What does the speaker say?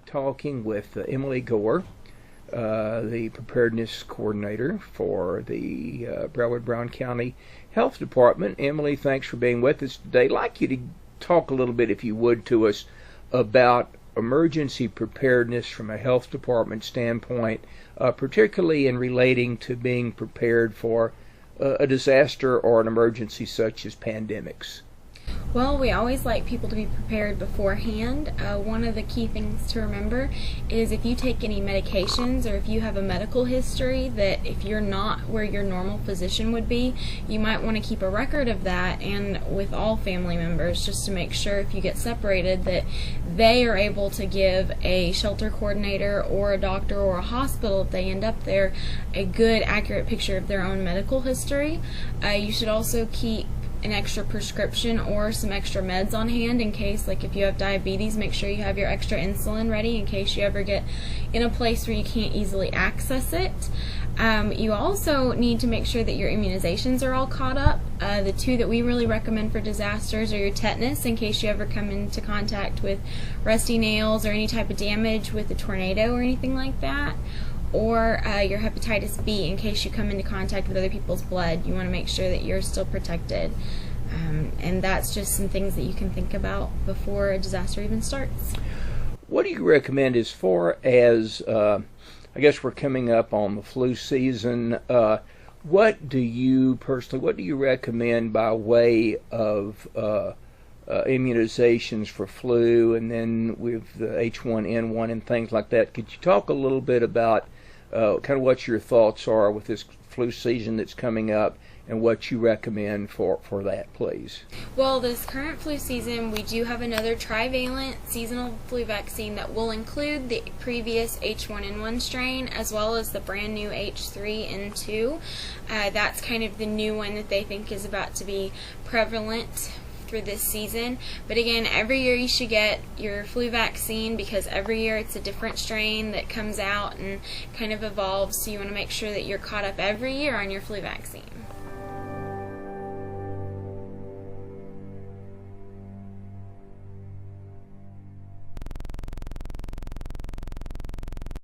talking with Emily Gore, the preparedness coordinator for the Broward Brown County Health Department. Emily, thanks for being with us today. I'd like you to talk a little bit, if you would, to us about emergency preparedness from a health department standpoint, particularly in relating to being prepared for a disaster or an emergency such as pandemics. Well, we always like people to be prepared beforehand. One of the key things to remember is if you take any medications or if you have a medical history, that if you're not where your normal physician would be, you might want to keep a record of that, and with all family members, just to make sure if you get separated that they are able to give a shelter coordinator or a doctor or a hospital, if they end up there, a good, accurate picture of their own medical history. You should also keep an extra prescription or some extra meds on hand in case, like if you have diabetes, make sure you have your extra insulin ready in case you ever get in a place where you can't easily access it. You also need to make sure that your immunizations are all caught up. The two that we really recommend for disasters are your tetanus, in case you ever come into contact with rusty nails or any type of damage with a tornado or anything like that, or your hepatitis B, in case you come into contact with other people's blood. You want to make sure that you're still protected. And that's just some things that you can think about before a disaster even starts. What do you recommend as far as, I guess we're coming up on the flu season, what do you recommend by way of immunizations for flu, and then with the H1N1 and things like that? Could you talk a little bit about kind of what your thoughts are with this flu season that's coming up and what you recommend for that, please? Well, this current flu season, we do have another trivalent seasonal flu vaccine that will include the previous H1N1 strain as well as the brand new H3N2. That's kind of the new one that they think is about to be prevalent for this season. But again, every year you should get your flu vaccine, because every year it's a different strain that comes out and kind of evolves, so you want to make sure that you're caught up every year on your flu vaccine.